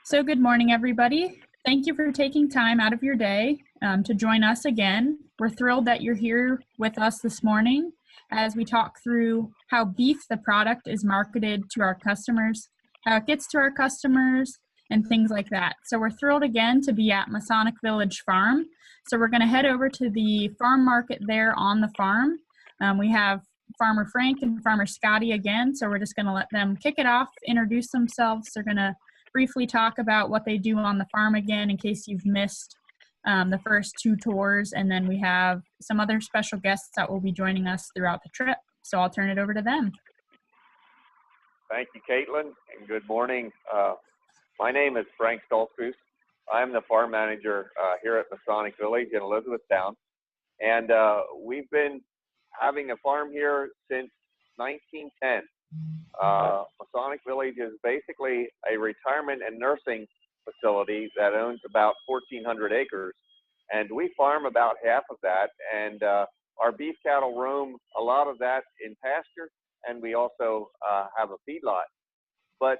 So good morning, everybody. Thank you for taking time out of your day to join us again. We're thrilled that you're here with us this morning as we talk through how beef, the product, is marketed to our customers, how it gets to our customers, and things like that. So we're thrilled again to be at Masonic Village Farm. So we're going to head over to the farm market there on the farm. We have Farmer Frank and Farmer Scotty again, so we're just going to let them kick it off, introduce themselves. They're going to briefly talk about what they do on the farm again in case you've missed the first two tours, and then we have some other special guests that will be joining us throughout the trip. So I'll turn it over to them. Thank you, Caitlin, and good morning. My name is Frank Stoltzfus. I'm the farm manager here at Masonic Village in Elizabethtown, and we've been having a farm here since 1910. Masonic Village is basically a retirement and nursing facility that owns about 1,400 acres, and we farm about half of that, and our beef cattle roam a lot of that in pasture, and we also have a feedlot. But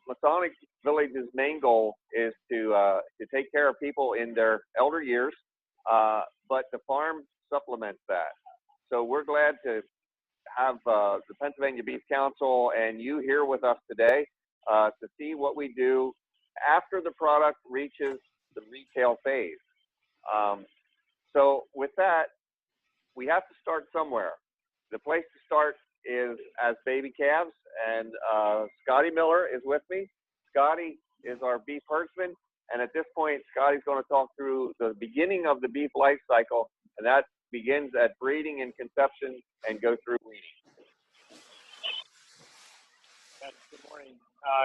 Masonic Village's main goal is to take care of people in their elder years, but the farm supplements that. So we're glad to have the Pennsylvania Beef Council and you here with us today to see what we do after the product reaches the retail phase. So with that, we have to start somewhere. The place to start is as baby calves, and Scotty Miller is with me. Scotty is our beef herdsman, and at this point, Scotty's going to talk through the beginning of the beef life cycle, and that begins at breeding and conception and go through weaning. Good morning.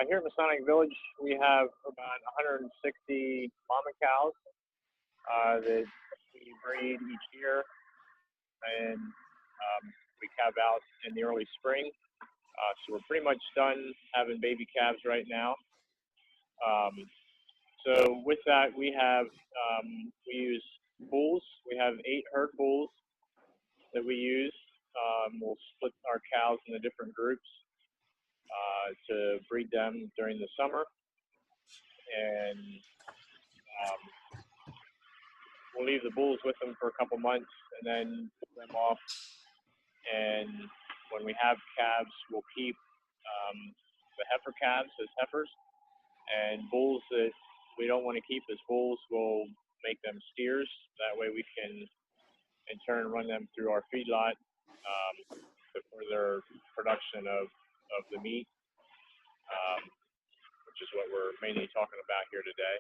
Here at Masonic Village, we have about 160 mama cows that we breed each year, and we calve out in the early spring. So we're pretty much done having baby calves right now. So with that, we have we use bulls. We have 8 herd bulls that we use. We'll split our cows into different groups to breed them during the summer, and we'll leave the bulls with them for a couple months and then pull them off. And when we have calves, we'll keep the heifer calves as heifers, and bulls that we don't want to keep as bulls, we'll make them steers. That way we can in turn run them through our feedlot for their production of the meat, which is what we're mainly talking about here today.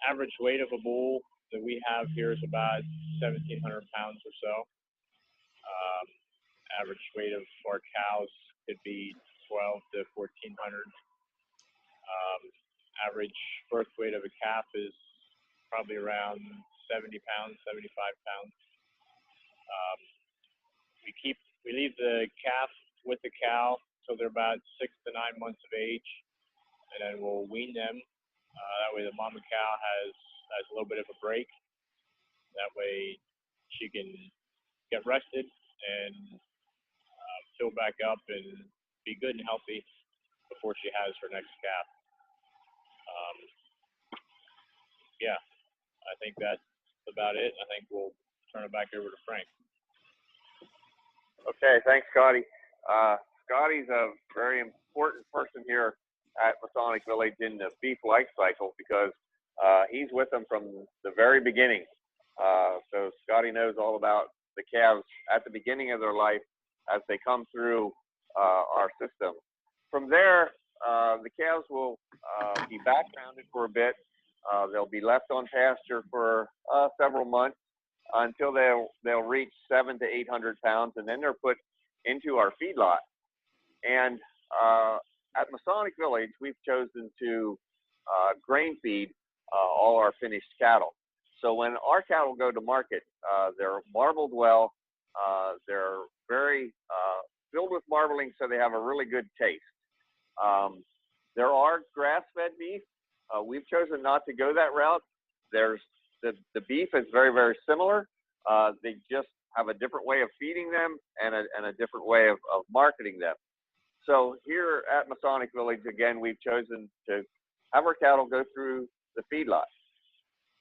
Average weight of a bull that we have here is about 1,700 pounds or so. Average weight of our cows could be 12 to 1,400. Average birth weight of a calf is probably around 70 pounds, 75 pounds. We leave the calf with the cow till they're about 6 to 9 months of age, and then we'll wean them. That way the mama cow has a little bit of a break. That way she can get rested and fill back up and be good and healthy before she has her next calf. Yeah, I think that's about it. I think we'll turn it back over to Frank. Okay, thanks, Scotty. Scotty's a very important person here at Masonic Village in the beef life cycle because he's with them from the very beginning. So Scotty knows all about the calves at the beginning of their life as they come through our system. From there, the calves will be backgrounded for a bit. They'll be left on pasture for several months until they'll reach 700 to 800 pounds, and then they're put into our feedlot. And at Masonic Village, we've chosen to grain feed all our finished cattle. So when our cattle go to market, they're marbled well. They're very filled with marbling, so they have a really good taste. There are grass-fed beef. We've chosen not to go that route. There's the beef is very, very similar. They just have a different way of feeding them and a different way of marketing them. So here at Masonic Village, again, we've chosen to have our cattle go through the feedlot.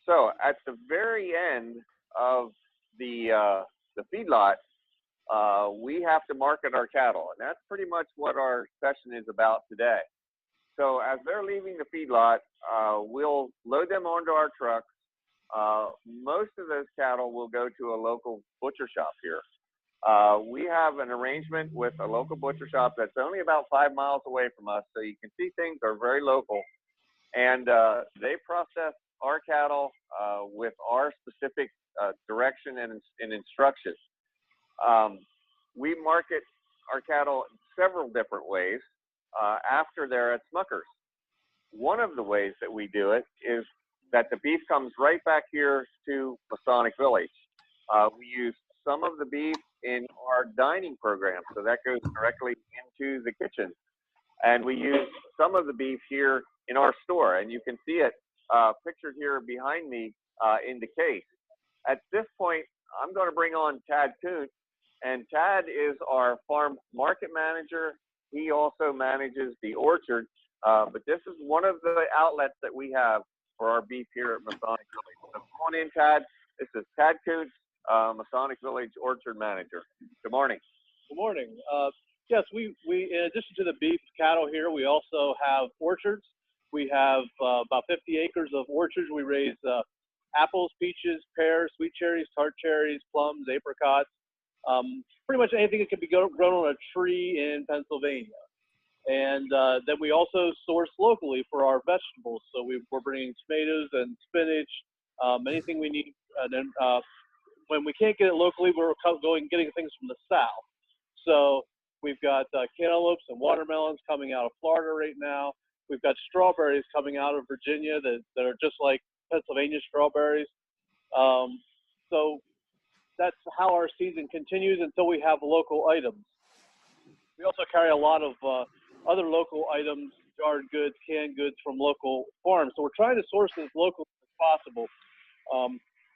So at the very end of the feedlot, we have to market our cattle, and that's pretty much what our session is about today. So as they're leaving the feedlot, we'll load them onto our trucks. Most of those cattle will go to a local butcher shop here. We have an arrangement with a local butcher shop that's only about 5 miles away from us, so you can see things are very local. And they process our cattle with our specific direction and instructions. We market our cattle in several different ways after they're at Smuckers. One of the ways that we do it is that the beef comes right back here to Masonic Village. We use some of the beef in our dining program, so that goes directly into the kitchen. And we use some of the beef here in our store, and you can see it pictured here behind me in the case. At this point, I'm going to bring on Tad Kuntz, and Tad is our farm market manager. He also manages the orchard, but this is one of the outlets that we have for our beef here at Masonic Village. So come on in, Tad. This is Tad Kuntz, Masonic Village Orchard Manager. Good morning. Good morning. Yes, we in addition to the beef cattle here, we also have orchards. We have about 50 acres of orchards. We raise apples, peaches, pears, sweet cherries, tart cherries, plums, apricots, pretty much anything that can be grown on a tree in Pennsylvania. And then we also source locally for our vegetables. So we're bringing tomatoes and spinach, anything we need. And then when we can't get it locally, we're getting things from the south. So we've got cantaloupes and watermelons coming out of Florida right now. We've got strawberries coming out of Virginia that are just like Pennsylvania strawberries. So that's how our season continues until we have local items. We also carry a lot of other local items, jarred goods, canned goods from local farms. So we're trying to source as local as possible.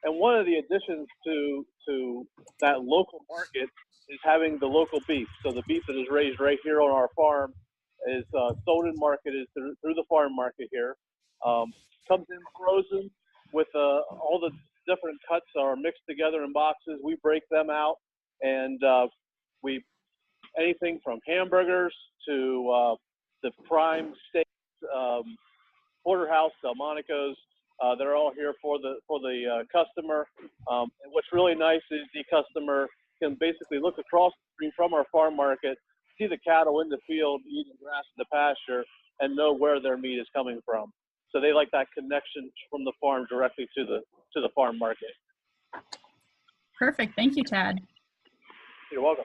And one of the additions to that local market is having the local beef. So the beef that is raised right here on our farm is sold and marketed through the farm market here. Comes in frozen with all the different cuts are mixed together in boxes. We break them out, and anything from hamburgers to the prime steaks, porterhouse, Delmonico's. They're all here for the customer. And what's really nice is the customer can basically look across the street from our farm market, see the cattle in the field eating grass in the pasture, and know where their meat is coming from. So they like that connection from the farm directly to the farm market. Perfect. Thank you, Tad. You're welcome.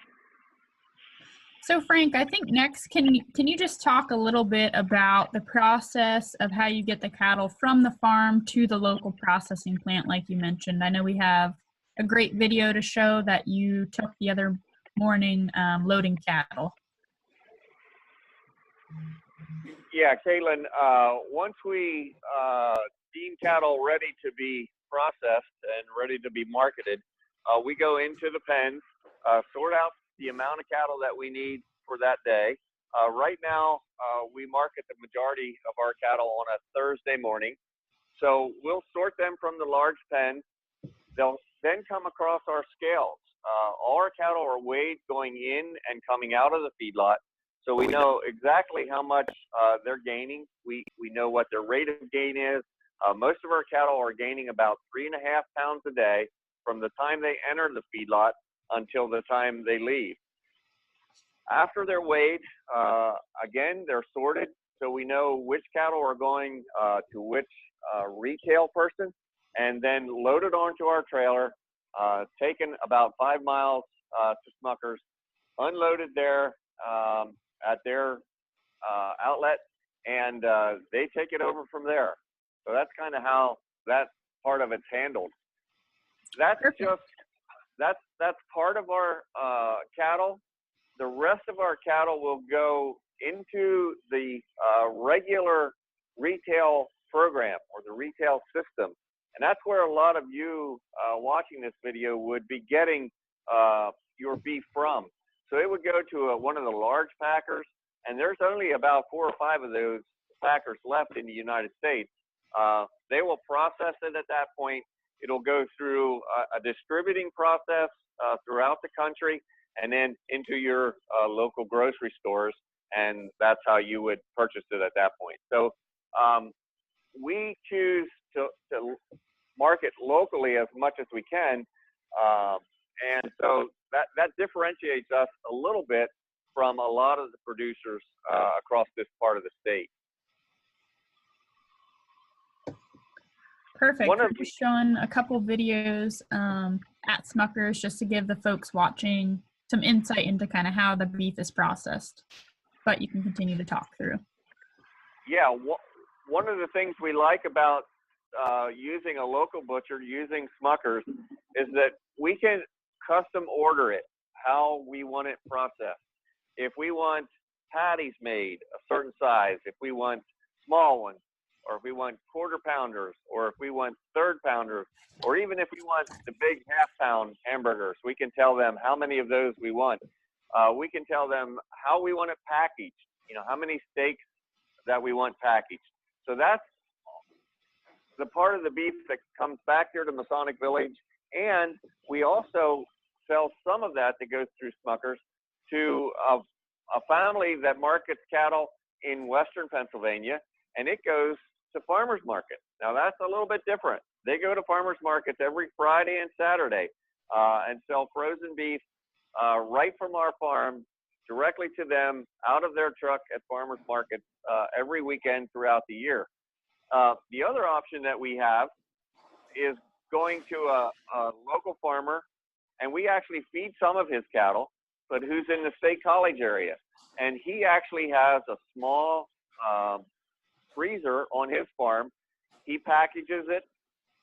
So Frank, I think next, can you just talk a little bit about the process of how you get the cattle from the farm to the local processing plant, like you mentioned? I know we have a great video to show that you took the other morning loading cattle. Yeah, Caitlin, once we deem cattle ready to be processed and ready to be marketed, we go into the pens, sort out the amount of cattle that we need for that day. Right now, we market the majority of our cattle on a Thursday morning. So we'll sort them from the large pen. They'll then come across our scales. All our cattle are weighed going in and coming out of the feedlot. So we know exactly how much they're gaining. We know what their rate of gain is. Most of our cattle are gaining about 3.5 pounds a day from the time they enter the feedlot until the time they leave. After they're weighed, again, they're sorted, so we know which cattle are going to which retail person, and then loaded onto our trailer, taken about 5 miles to Smuckers, unloaded there at their outlet, and they take it over from there. So that's kind of how that part of it's handled. That's just that's part of our cattle. The rest of our cattle will go into the regular retail program or the retail system. And that's where a lot of you watching this video would be getting your beef from. So it would go to one of the large packers, and there's only about 4 or 5 of those packers left in the United States. They will process it at that point. It'll go through a distributing process throughout the country and then into your local grocery stores, and that's how you would purchase it at that point. So we choose to market locally as much as we can, and so that differentiates us a little bit from a lot of the producers across this part of the state. Perfect. We're just showing a couple videos at Smucker's just to give the folks watching some insight into kind of how the beef is processed. But you can continue to talk through. Yeah, one of the things we like about using a local butcher, using Smucker's, is that we can custom order it how we want it processed. If we want patties made a certain size, if we want small ones, or if we want quarter pounders, or if we want third pounders, or even if we want the big half-pound hamburgers, we can tell them how many of those we want. We can tell them how we want it packaged, how many steaks that we want packaged. So that's the part of the beef that comes back here to Masonic Village. And we also sell some of that goes through Smucker's to a family that markets cattle in Western Pennsylvania, and it goes to farmers market. Now that's a little bit different. They go to farmers markets every Friday and Saturday and sell frozen beef right from our farm directly to them out of their truck at farmers markets every weekend throughout the year. The other option that we have is going to a local farmer, and we actually feed some of his cattle, but who's in the State College area. And he actually has a small freezer on his farm. He packages it,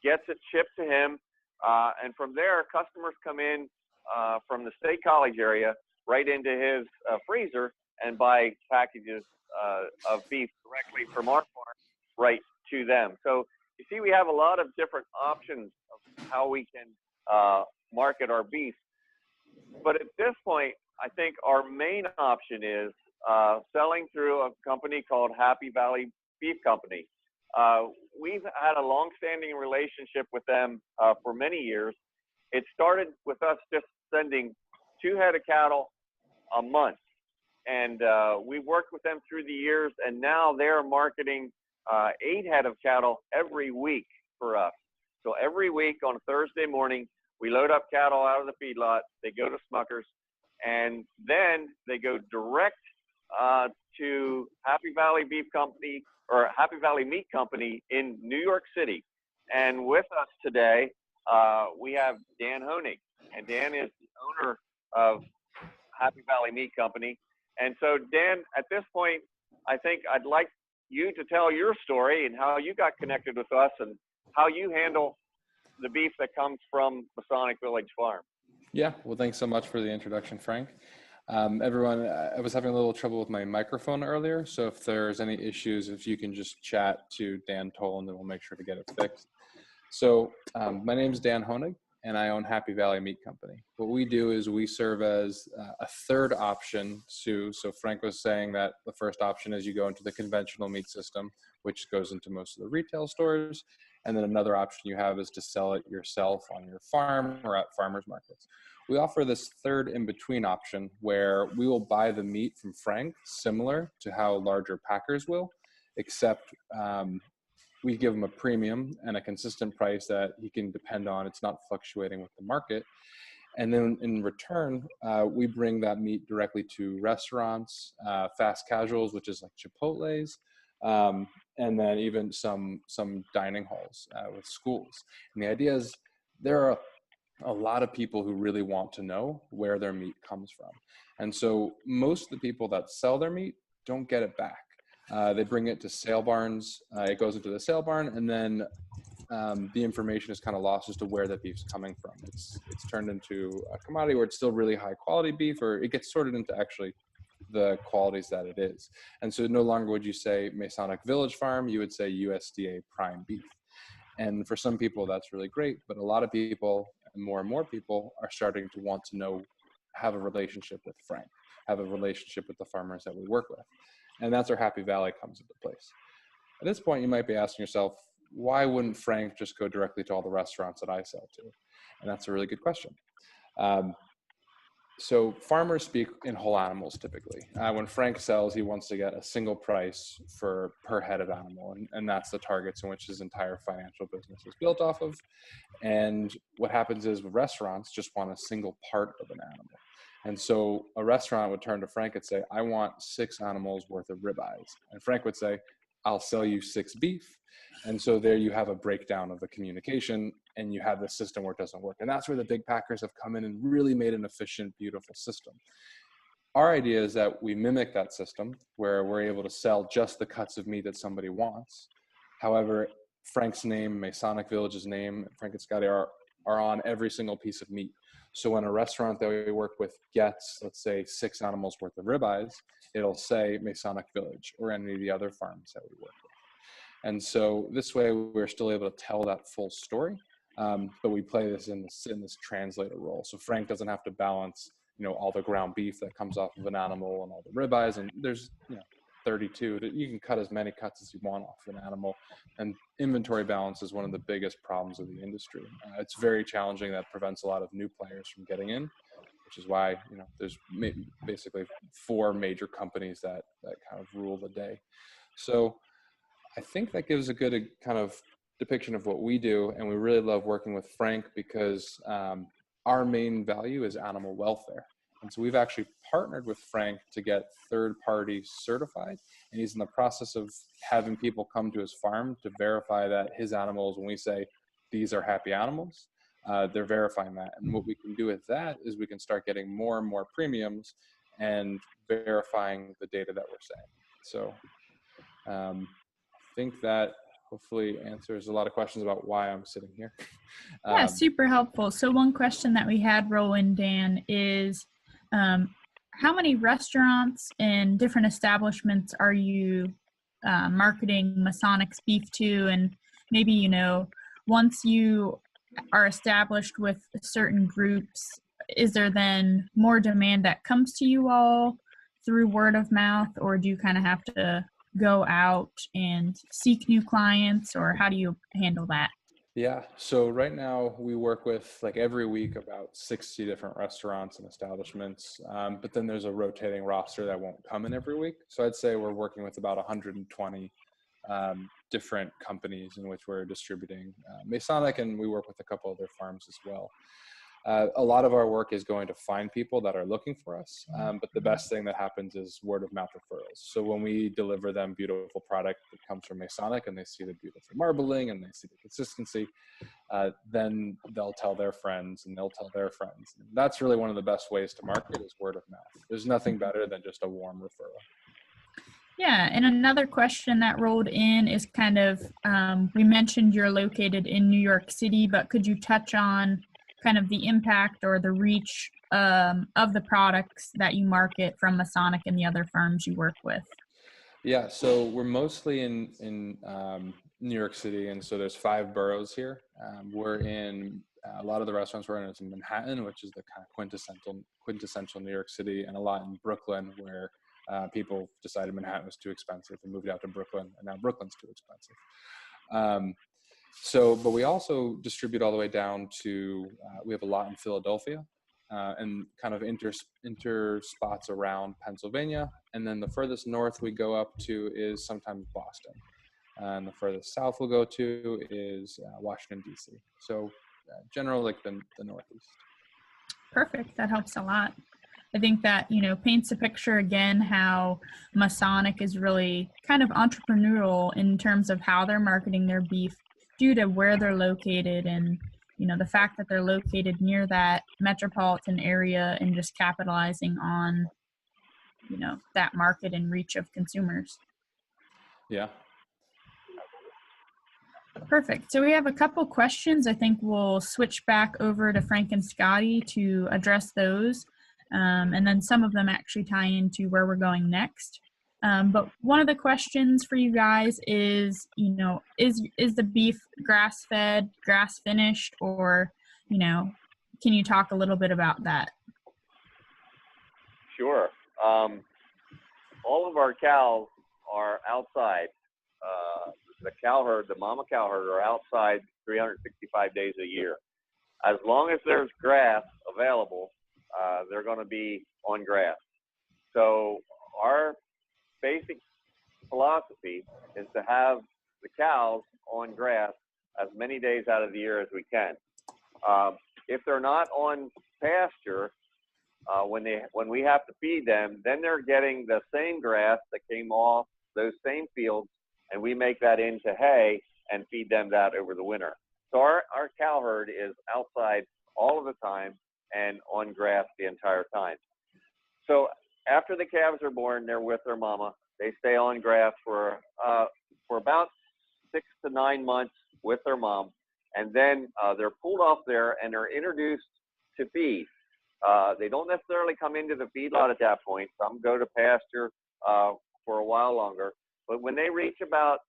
gets it shipped to him, and from there, customers come in from the State College area right into his freezer and buy packages of beef directly from our farm right to them. So you see, we have a lot of different options of how we can market our beef. But at this point, I think our main option is selling through a company called Happy Valley Beef Company. We've had a long-standing relationship with them for many years. It started with us just sending 2 head of cattle a month, and we worked with them through the years, and now they're marketing 8 head of cattle every week for us. So every week on a Thursday morning, we load up cattle out of the feedlot, they go to Smucker's, and then they go direct to Happy Valley Beef Company or Happy Valley Meat Company in New York City. And with us today, we have Dan Honig, and Dan is the owner of Happy Valley Meat Company. And so, Dan, at this point, I think I'd like you to tell your story and how you got connected with us and how you handle the beef that comes from Masonic Village Farm. Yeah, well, thanks so much for the introduction, Frank. Everyone, I was having a little trouble with my microphone earlier, so if there's any issues, if you can just chat to Dan Toll, and then we'll make sure to get it fixed. So my name is Dan Honig, and I own Happy Valley Meat Company. What we do is we serve as a third option. So Frank was saying that the first option is you go into the conventional meat system, which goes into most of the retail stores. And then another option you have is to sell it yourself on your farm or at farmers markets. We offer this third in-between option where we will buy the meat from Frank, similar to how larger packers will, except we give him a premium and a consistent price that he can depend on. It's not fluctuating with the market. And then in return, we bring that meat directly to restaurants, fast casuals, which is like Chipotle's, and then even some dining halls with schools. And the idea is there are a lot of people who really want to know where their meat comes from. And so most of the people that sell their meat don't get it back. They bring it to sale barns, it goes into the sale barn, and then the information is kind of lost as to where the beef's coming from. It's turned into a commodity where it's still really high quality beef, or it gets sorted into actually the qualities that it is. And so no longer would you say Masonic Village Farm, you would say USDA prime beef. And for some people that's really great, but a lot of people and more people are starting to want to know, have a relationship with Frank. have a relationship with the farmers that we work with. And that's where Happy Valley comes into place. At this point, you might be asking yourself, why wouldn't Frank just go directly to all the restaurants that I sell to? And that's a really good question. So farmers speak in whole animals typically. When Frank sells, he wants to get a single price per head of animal, and that's the targets in which his entire financial business is built off of. And what happens is restaurants just want a single part of an animal. And so a restaurant would turn to Frank and say, I want 6 animals worth of ribeyes. And Frank would say, I'll sell you 6 beef. And so there you have a breakdown of the communication, and you have this system where it doesn't work. And that's where the big packers have come in and really made an efficient, beautiful system. Our idea is that we mimic that system where we're able to sell just the cuts of meat that somebody wants. However, Frank's name, Masonic Village's name, Frank and Scotty are on every single piece of meat. So when a restaurant that we work with gets, let's say, 6 animals worth of ribeyes, it'll say Masonic Village or any of the other farms that we work with. And so this way we're still able to tell that full story, but we play this in this translator role. So Frank doesn't have to balance, all the ground beef that comes off of an animal and all the ribeyes, and there's 32 that you can cut as many cuts as you want off of an animal. And inventory balance is one of the biggest problems of the industry. It's very challenging. That prevents a lot of new players from getting in, which is why there's basically 4 major companies that kind of rule the day. So I think that gives a good kind of depiction of what we do, and we really love working with Frank because our main value is animal welfare. And so we've actually partnered with Frank to get third-party certified, and he's in the process of having people come to his farm to verify that his animals, when we say these are happy animals, they're verifying that. And what we can do with that is we can start getting more and more premiums and verifying the data that we're saying. So I think that hopefully answers a lot of questions about why I'm sitting here. Yeah, super helpful. So one question that we had roll in, Dan, is how many restaurants and different establishments are you marketing Masonic's beef to? And maybe, once you are established with certain groups, is there then more demand that comes to you all through word of mouth, or do you kind of have to go out and seek new clients, or how do you handle that? Yeah, so right now we work with every week about 60 different restaurants and establishments, but then there's a rotating roster that won't come in every week. So I'd say we're working with about 120 different companies in which we're distributing Masonic, and we work with a couple other farms as well. A lot of our work is going to find people that are looking for us, but the best thing that happens is word of mouth referrals. So when we deliver them beautiful product that comes from Masonic and they see the beautiful marbling and they see the consistency, then they'll tell their friends and they'll tell their friends. And that's really one of the best ways to market is word of mouth. There's nothing better than just a warm referral. Yeah, and another question that rolled in is kind of, we mentioned you're located in New York City, but could you touch on kind of the impact or the reach of the products that you market from Masonic and the other firms you work with? Yeah, so we're mostly in New York City, and so there's 5 boroughs here. We're in a lot of the restaurants we're in is in Manhattan, which is the kind of quintessential New York City, and a lot in Brooklyn, where people decided Manhattan was too expensive and moved out to Brooklyn, and now Brooklyn's too expensive. But we also distribute all the way down to, we have a lot in Philadelphia and kind of inter spots around Pennsylvania. And then the furthest north we go up to is sometimes Boston. And the furthest south we'll go to is Washington, D.C. So generally the Northeast. Perfect. That helps a lot. I think that, paints a picture again how Masonic is really kind of entrepreneurial in terms of how they're marketing their beef due to where they're located and, the fact that they're located near that metropolitan area and just capitalizing on, that market and reach of consumers. Yeah. Perfect. So we have a couple questions. I think we'll switch back over to Frank and Scotty to address those. And then some of them actually tie into where we're going next. But one of the questions for you guys is, is the beef grass-fed, grass-finished, or, can you talk a little bit about that? Sure. all of our cows are outside. The cow herd, the mama cow herd, are outside 365 days a year. As long as there's grass available, they're going to be on grass. So our basic philosophy is to have the cows on grass as many days out of the year as we can. If they're not on pasture, when we have to feed them, then they're getting the same grass that came off those same fields, and we make that into hay and feed them that over the winter. So our cow herd is outside all of the time and on grass the entire time. So after the calves are born, they're with their mama. They stay on grass for about 6 to 9 months with their mom, and then they're pulled off there and they're introduced to feed. They don't necessarily come into the feedlot at that point. Some go to pasture for a while longer. But when they reach about,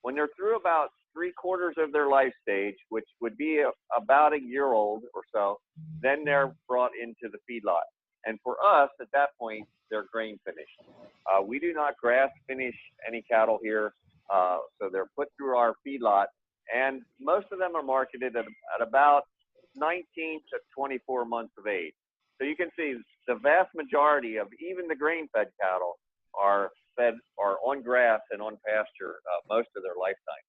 when they're through about 3/4 of their life stage, which would be about a year old or so, then they're brought into the feedlot. And for us, at that point, they're grain finished. We do not grass finish any cattle here, so they're put through our feedlot, and most of them are marketed at about 19 to 24 months of age. So you can see the vast majority of even the grain-fed cattle are on grass and on pasture most of their lifetime.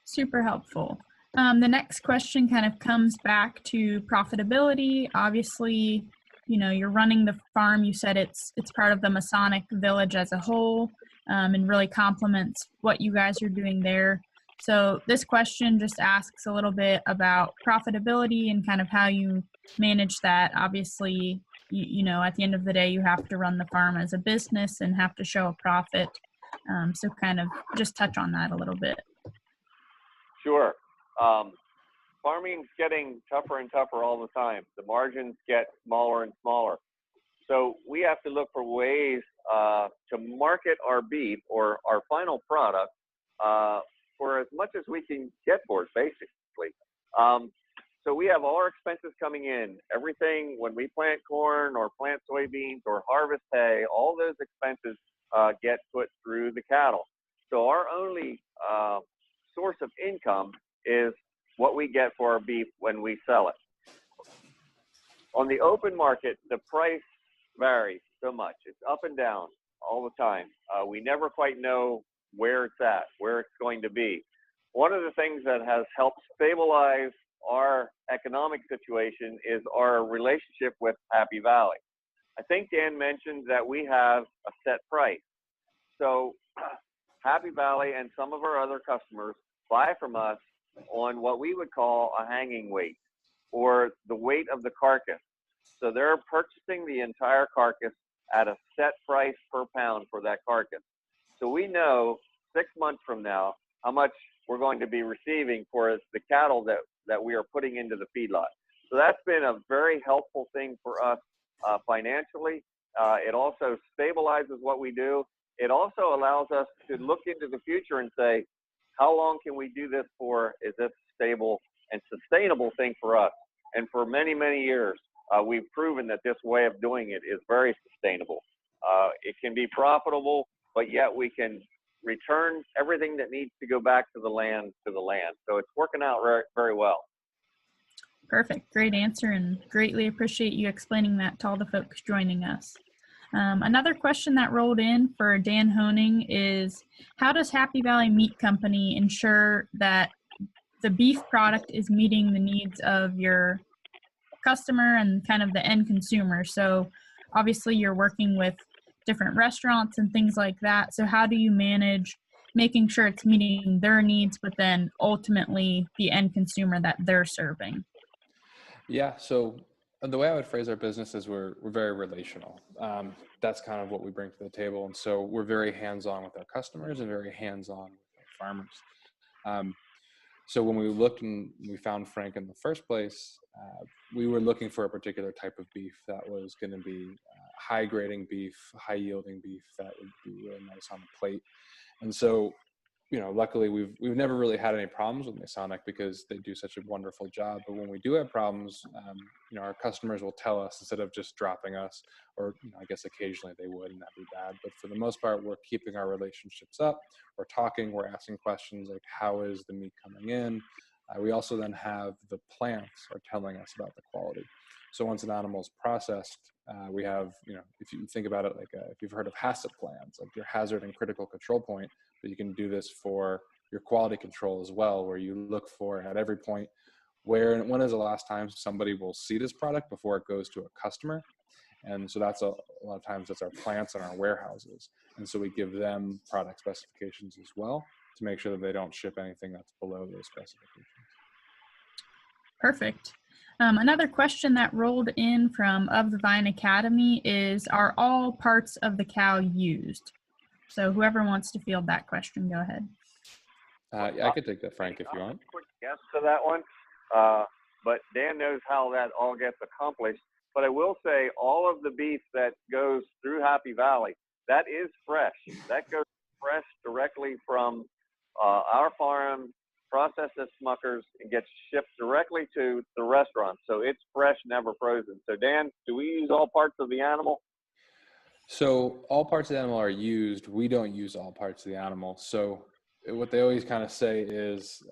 Super helpful. The next question kind of comes back to profitability. Obviously, you know, you're running the farm. You said it's part of the Masonic village as a whole, and really complements what you guys are doing there. So this question just asks a little bit about profitability and kind of how you manage that. Obviously, you know, at the end of the day, you have to run the farm as a business and have to show a profit. So kind of just touch on that a little bit. Sure. Farming's getting tougher and tougher all the time. The margins get smaller and smaller. So we have to look for ways to market our beef or our final product for as much as we can get for it, basically. So we have all our expenses coming in. Everything, when we plant corn or plant soybeans or harvest hay, all those expenses get put through the cattle. So our only source of income is what we get for our beef when we sell it. On the open market, the price varies so much. It's up and down all the time. We never quite know where it's at, where it's going to be. One of the things that has helped stabilize our economic situation is our relationship with Happy Valley. I think Dan mentioned that we have a set price. So Happy Valley and some of our other customers buy from us on what we would call a hanging weight, or the weight of the carcass. So they're purchasing the entire carcass at a set price per pound for that carcass. So we know 6 months from now how much we're going to be receiving for the cattle that we are putting into the feedlot. So that's been a very helpful thing for us financially. It also stabilizes what we do. It also allows us to look into the future and say, how long can we do this for? Is this a stable and sustainable thing for us? And for many, many years, we've proven that this way of doing it is very sustainable. It can be profitable, but yet we can return everything that needs to go back to the land. So it's working out very, very well. Perfect. Great answer, and greatly appreciate you explaining that to all the folks joining us. Another question that rolled in for Dan Honig is, how does Happy Valley Meat Company ensure that the beef product is meeting the needs of your customer and kind of the end consumer? So obviously you're working with different restaurants and things like that. So how do you manage making sure it's meeting their needs, but then ultimately the end consumer that they're serving? Yeah, so the way I would phrase our business is we're very relational. That's kind of what we bring to the table. And so we're very hands-on with our customers and very hands-on with our farmers. So when we looked and we found Frank in the first place, we were looking for a particular type of beef that was going to be high-grading beef, high-yielding beef that would be really nice on the plate. And so luckily we've never really had any problems with Masonic because they do such a wonderful job. But when we do have problems, our customers will tell us instead of just dropping us, or I guess occasionally they would, and that'd be bad. But for the most part, we're keeping our relationships up. We're talking, we're asking questions like, how is the meat coming in? We also then have the plants are telling us about the quality. So once an animal is processed, we have, if you think about it like if you've heard of HACCP plans, like your hazard and critical control point, but you can do this for your quality control as well, where you look for at every point when is the last time somebody will see this product before it goes to a customer. And so that's a lot of times that's our plants and our warehouses. And so we give them product specifications as well to make sure that they don't ship anything that's below those specifications. Perfect. Another question that rolled in from Of the Vine Academy is, are all parts of the cow used? So whoever wants to field that question, go ahead. Yeah, I could take that, Frank, if you want. Quick guess to that one, but Dan knows how that all gets accomplished. But I will say all of the beef that goes through Happy Valley, that is fresh. That goes fresh directly from our farm, processed at Smuckers, and gets shipped directly to the restaurant. So it's fresh, never frozen. So Dan, do we use all parts of the animal? So all parts of the animal are used. We don't use all parts of the animal. So what they always kind of say is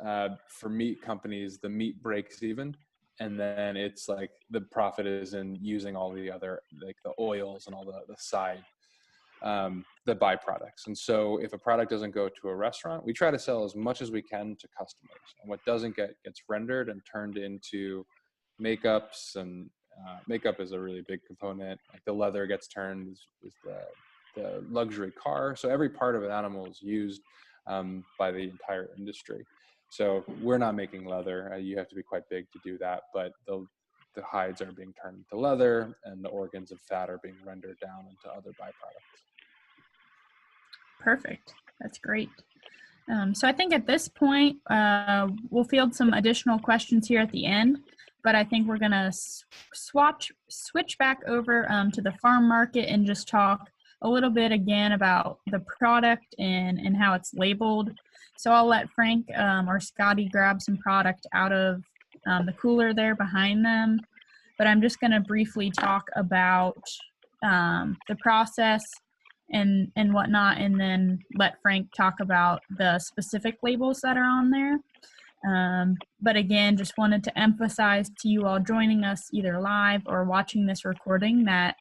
for meat companies, the meat breaks even. And then it's like the profit is in using all the other, like the oils and all the side, the byproducts. And so if a product doesn't go to a restaurant, we try to sell as much as we can to customers. And what doesn't gets rendered and turned into makeups, and makeup is a really big component. Like the leather gets turned is the luxury car. So every part of an animal is used by the entire industry. So we're not making leather. You have to be quite big to do that, but the hides are being turned into leather, and the organs and fat are being rendered down into other byproducts. Perfect. That's great. So I think at this point, we'll field some additional questions here at the end, but I think we're going to switch back over to the farm market and just talk a little bit again about the product and how it's labeled. So I'll let Frank or Scotty grab some product out of the cooler there behind them, but I'm just going to briefly talk about the process and whatnot, and then let Frank talk about the specific labels that are on there. But again, just wanted to emphasize to you all joining us either live or watching this recording that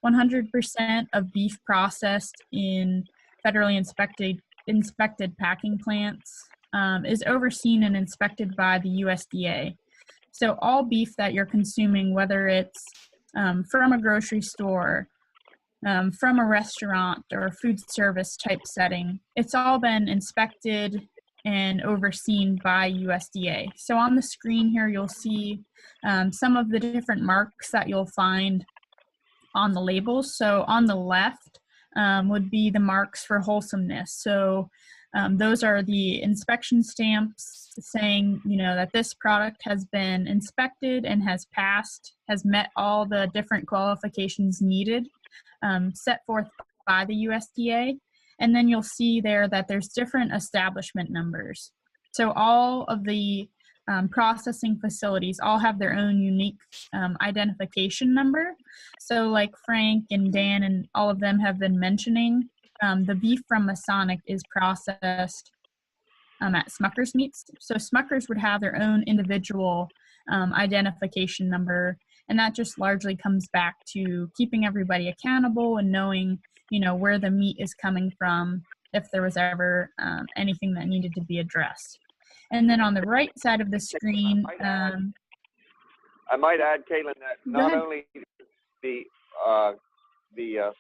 100% of beef processed in federally inspected packing plants is overseen and inspected by the USDA. So all beef that you're consuming, whether it's from a grocery store, from a restaurant or a food service type setting, it's all been inspected and overseen by USDA. So on the screen here, you'll see some of the different marks that you'll find on the labels. So on the left would be the marks for wholesomeness. So those are the inspection stamps saying, that this product has been inspected and has met all the different qualifications needed set forth by the USDA. And then you'll see there that there's different establishment numbers. So all of the processing facilities all have their own unique identification number. So like Frank and Dan and all of them have been mentioning, the beef from Masonic is processed at Smucker's Meats. So Smucker's would have their own individual identification number, and that just largely comes back to keeping everybody accountable and knowing, where the meat is coming from if there was ever anything that needed to be addressed. And then on the right side of the screen, I might add, Caitlin, that not only the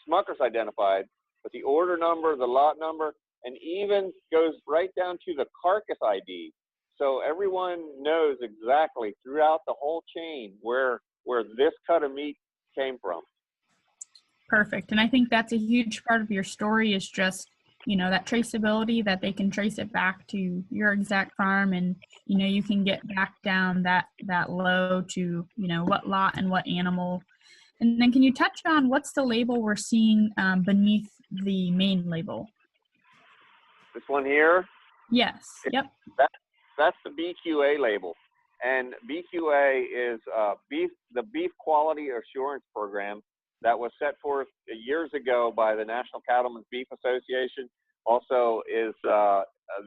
Smucker's identified, but the order number, the lot number, and even goes right down to the carcass ID. So everyone knows exactly throughout the whole chain where this cut of meat came from. Perfect. And I think that's a huge part of your story is just, that traceability, that they can trace it back to your exact farm, and, you can get back down that low to, what lot and what animal. And then can you touch on what's the label we're seeing beneath the main label? This one here, Yes. Yep. That's the BQA label. And BQA is the Beef Quality Assurance Program that was set forth years ago by the National Cattlemen's Beef Association. Also is,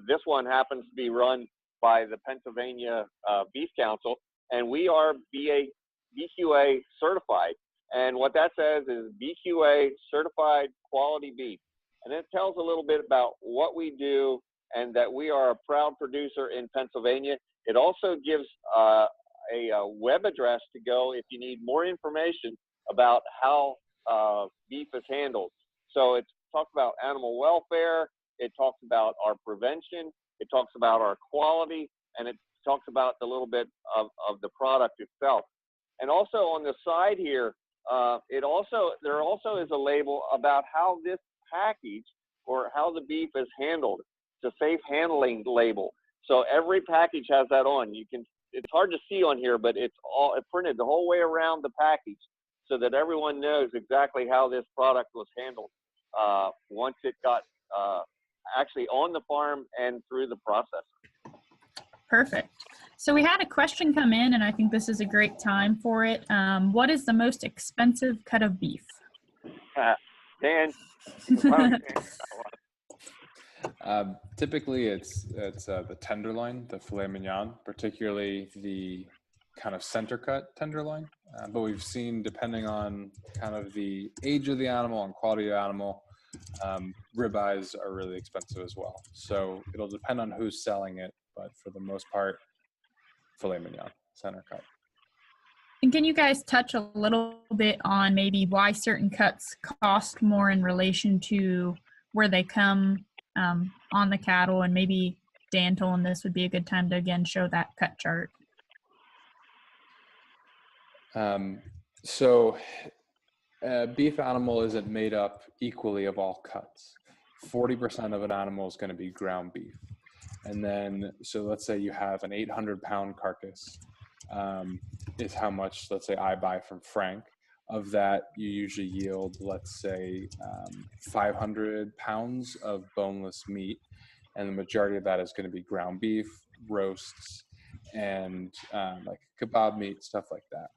this one happens to be run by the Pennsylvania Beef Council, and we are BQA certified. And what that says is BQA certified quality beef. And it tells a little bit about what we do and that we are a proud producer in Pennsylvania. It also gives a web address to go if you need more information about how beef is handled. So it talks about animal welfare, it talks about our prevention, it talks about our quality, and it talks about a little bit of the product itself. And also on the side here, there also is a label about how this package or how the beef is handled. It's a safe handling label. So every package has that on. It's hard to see on here, but it's all printed the whole way around the package so that everyone knows exactly how this product was handled once it got actually on the farm and through the process. Perfect. So we had a question come in, and I think this is a great time for it. What is the most expensive cut of beef? Dan, typically it's the tenderloin, the filet mignon, particularly the kind of center cut tenderloin. But we've seen, depending on kind of the age of the animal and quality of the animal, ribeyes are really expensive as well. So it'll depend on who's selling it, but for the most part, filet mignon, center cut. And can you guys touch a little bit on maybe why certain cuts cost more in relation to where they come on the cattle? And maybe Dan told this would be a good time to again show that cut chart. So a beef animal isn't made up equally of all cuts. 40% of an animal is going to be ground beef. And then, so let's say you have an 800-pound carcass, is how much, let's say, I buy from Frank. Of that, you usually yield, let's say, 500 pounds of boneless meat. And the majority of that is going to be ground beef, roasts, and like kebab meat, stuff like that.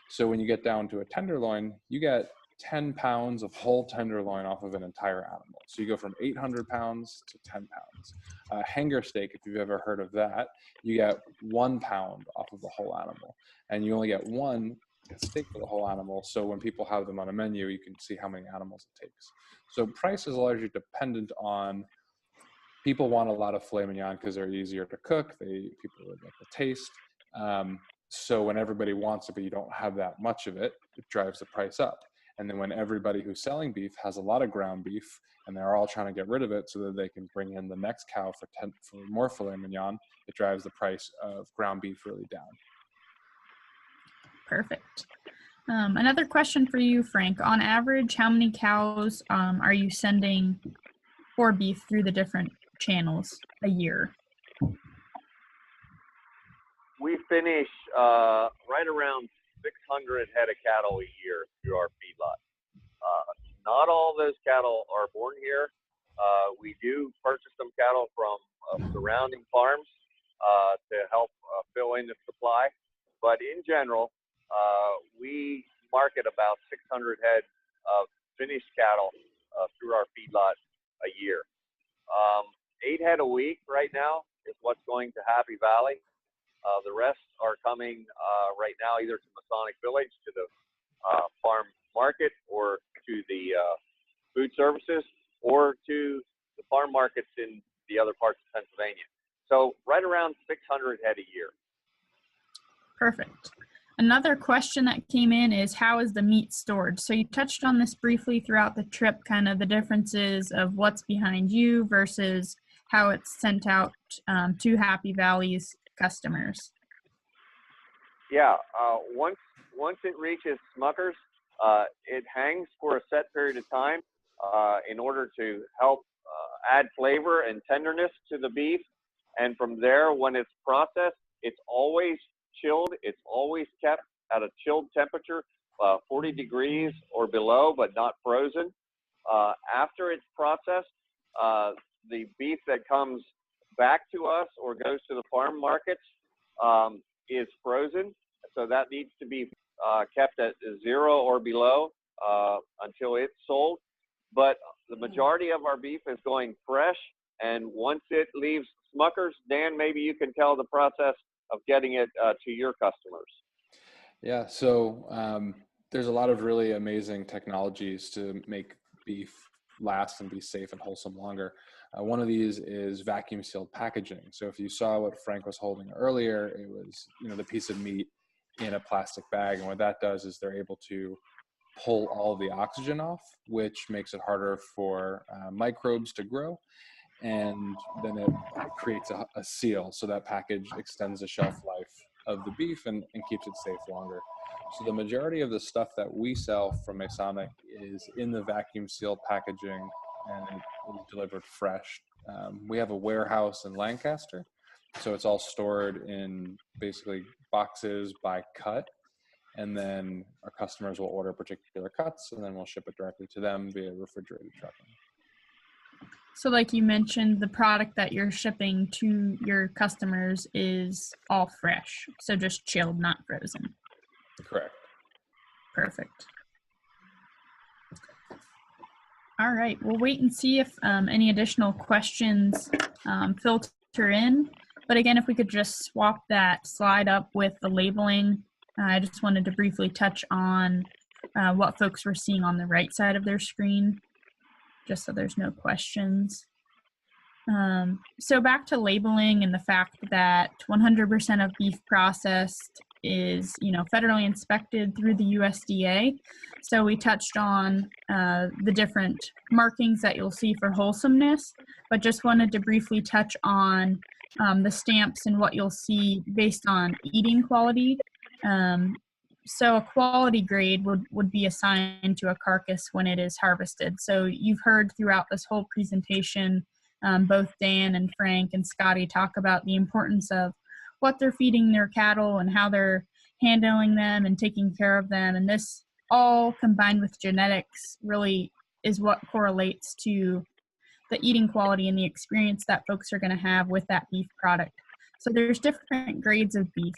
So when you get down to a tenderloin, you get 10 pounds of whole tenderloin off of an entire animal. So you go from 800 pounds to 10 pounds. Hanger steak, if you've ever heard of that, you get 1 pound off of the whole animal. And you only get one steak for the whole animal. So when people have them on a menu, you can see how many animals it takes. So price is largely dependent on, people want a lot of filet mignon because they're easier to cook. People really like the taste. So when everybody wants it, but you don't have that much of it, it drives the price up. And then when everybody who's selling beef has a lot of ground beef and they're all trying to get rid of it so that they can bring in the next cow for more filet mignon, it drives the price of ground beef really down. Perfect. Another question for you, Frank. On average, how many cows are you sending for beef through the different channels a year? We finish right around 600 head of cattle a year through our feedlot. Not all those cattle are born here. We do purchase some cattle from surrounding farms to help fill in the supply. But in general, we market about 600 head of finished cattle through our feedlot a year. 8 head a week right now is what's going to Happy Valley. The rest are coming right now either to Masonic Village, to the farm market, or to the food services, or to the farm markets in the other parts of Pennsylvania. So right around 600 head a year. Perfect. Another question that came in is, how is the meat stored? So you touched on this briefly throughout the trip, kind of the differences of what's behind you versus how it's sent out to Happy Valley's customers. Yeah, once it reaches Smucker's, it hangs for a set period of time in order to help add flavor and tenderness to the beef. And from there, when it's processed, it's always chilled. It's always kept at a chilled temperature, 40 degrees or below, but not frozen. After it's processed, the beef that comes back to us or goes to the farm markets is frozen. So that needs to be kept at 0 or below until it's sold. But the majority of our beef is going fresh. And once it leaves Smucker's, Dan, maybe you can tell the process of getting it to your customers. Yeah, so there's a lot of really amazing technologies to make beef last and be safe and wholesome longer. One of these is vacuum sealed packaging. So if you saw what Frank was holding earlier, it was, the piece of meat in a plastic bag. And what that does is they're able to pull all the oxygen off, which makes it harder for microbes to grow. And then it creates a seal, so that package extends the shelf life of the beef and keeps it safe longer. So the majority of the stuff that we sell from Masonic is in the vacuum sealed packaging and is delivered fresh. We have a warehouse in Lancaster, so it's all stored in basically boxes by cut, and then our customers will order particular cuts, and then we'll ship it directly to them via refrigerated trucking. So like you mentioned, the product that you're shipping to your customers is all fresh. So just chilled, not frozen. Correct. Perfect. All right, we'll wait and see if any additional questions filter in. But again, if we could just swap that slide up with the labeling, I just wanted to briefly touch on what folks were seeing on the right side of their screen, just so there's no questions. So back to labeling and the fact that 100% of beef processed is, federally inspected through the USDA. So we touched on the different markings that you'll see for wholesomeness, but just wanted to briefly touch on the stamps and what you'll see based on eating quality. So a quality grade would be assigned to a carcass when it is harvested. So you've heard throughout this whole presentation, both Dan and Frank and Scotty talk about the importance of what they're feeding their cattle and how they're handling them and taking care of them. And this all combined with genetics really is what correlates to the eating quality and the experience that folks are going to have with that beef product. So there's different grades of beef.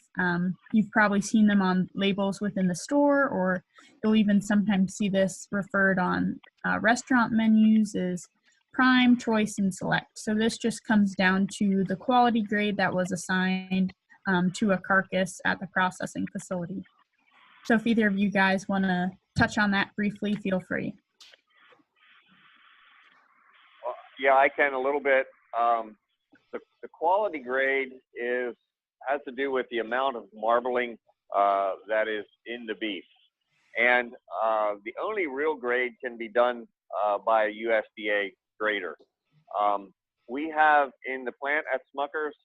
You've probably seen them on labels within the store, or you'll even sometimes see this referred on restaurant menus as prime, choice, and select. So this just comes down to the quality grade that was assigned to a carcass at the processing facility. So if either of you guys want to touch on that briefly, feel free. Well, yeah, I can a little bit. The quality grade has to do with the amount of marbling that is in the beef. And the only real grade can be done by a USDA grader. We have in the plant at Smucker's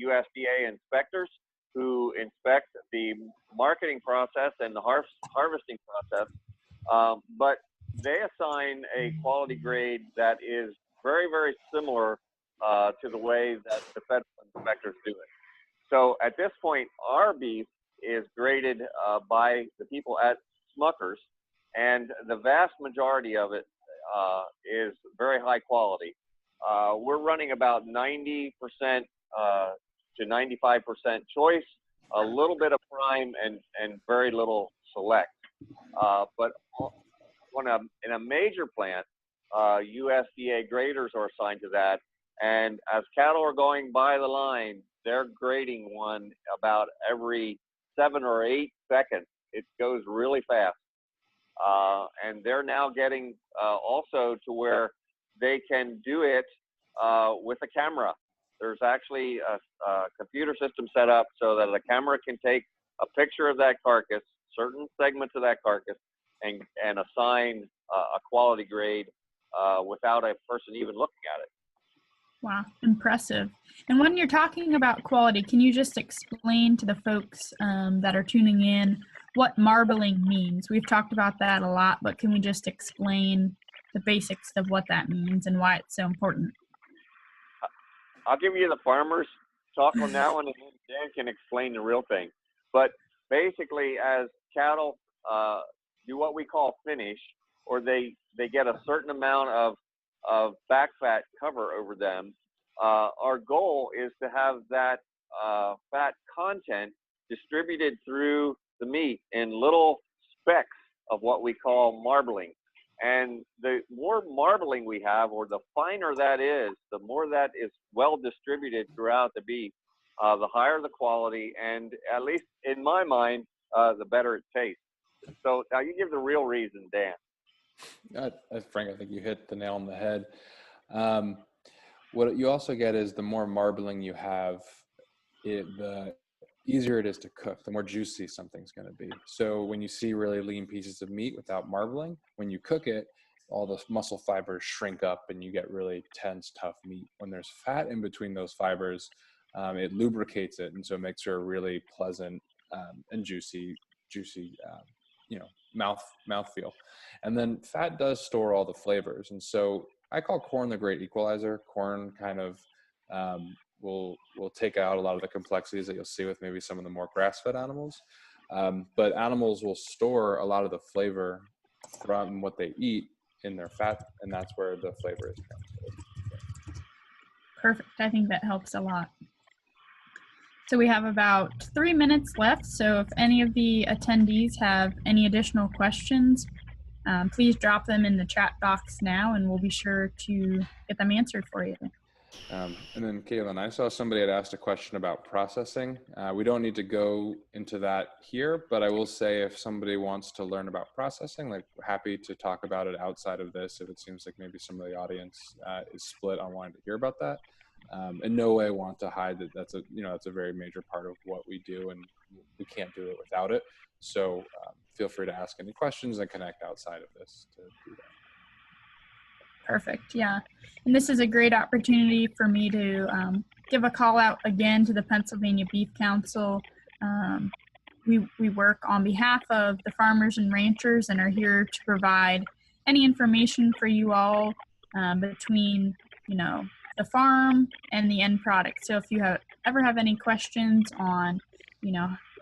USDA inspectors who inspect the marketing process and the harvesting process, but they assign a quality grade that is very, very similar to the way that the federal inspectors do it. So at this point, our beef is graded by the people at Smucker's, and the vast majority of it is very high quality. We're running about 90% to 95% choice, a little bit of prime, and very little select. But in a major plant, USDA graders are assigned to that. And as cattle are going by the line, they're grading one about every 7 or 8 seconds. It goes really fast. And they're now getting also to where they can do it with a camera. There's actually a computer system set up so that the camera can take a picture of that carcass, certain segments of that carcass, and assign a quality grade without a person even looking at it. Wow, impressive. And when you're talking about quality, can you just explain to the folks that are tuning in what marbling means? We've talked about that a lot, but can we just explain the basics of what that means and why it's so important? I'll give you the farmer's talk on that one, and then Dan can explain the real thing. But basically, as cattle do what we call finish, or they get a certain amount of back fat cover over them, our goal is to have that fat content distributed through the meat in little specks of what we call marbling. And the more marbling we have, or the finer that is, the more that is well distributed throughout the beef, the higher the quality, and at least in my mind, the better it tastes. So now you give the real reason, Dan. Frank, I think you hit the nail on the head. What you also get is the more marbling you have, the easier it is to cook, the more juicy something's going to be. So when you see really lean pieces of meat without marbling, when you cook it, all the muscle fibers shrink up and you get really tense, tough meat. When there's fat in between those fibers, it lubricates it, and so it makes for a really pleasant and juicy, mouthfeel. And then fat does store all the flavors, and so I call corn the great equalizer. Corn kind of will take out a lot of the complexities that you'll see with maybe some of the more grass-fed animals. But animals will store a lot of the flavor from what they eat in their fat, and that's where the flavor is transferred. Perfect. I think that helps a lot. So we have about 3 minutes left. So if any of the attendees have any additional questions, please drop them in the chat box now, and we'll be sure to get them answered for you. And then Caitlin, I saw somebody had asked a question about processing. We don't need to go into that here, but I will say if somebody wants to learn about processing, like happy to talk about it outside of this, if it seems like maybe some of the audience is split on wanting to hear about that. In no way want to hide that that's a very major part of what we do, and we can't do it without it. So feel free to ask any questions and connect outside of this to do that. Perfect. Yeah. And this is a great opportunity for me to give a call out again to the Pennsylvania Beef Council. We work on behalf of the farmers and ranchers and are here to provide any information for you all between, the farm and the end product. So if you ever have any questions on,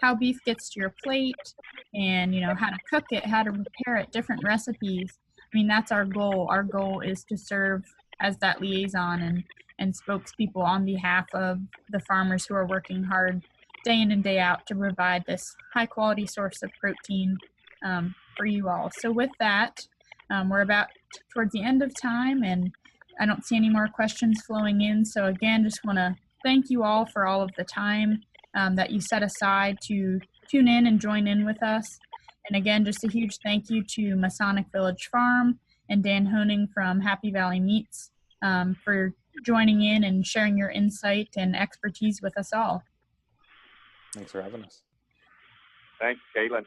how beef gets to your plate and, how to cook it, how to prepare it, different recipes, that's our goal. Our goal is to serve as that liaison and spokespeople on behalf of the farmers who are working hard day in and day out to provide this high quality source of protein for you all. So with that, we're about towards the end of time, and I don't see any more questions flowing in. So again, just want to thank you all for all of the time that you set aside to tune in and join in with us. And again, just a huge thank you to Masonic Village Farm and Dan Honig from Happy Valley Meats for joining in and sharing your insight and expertise with us all. Thanks for having us. Thanks, Caitlin.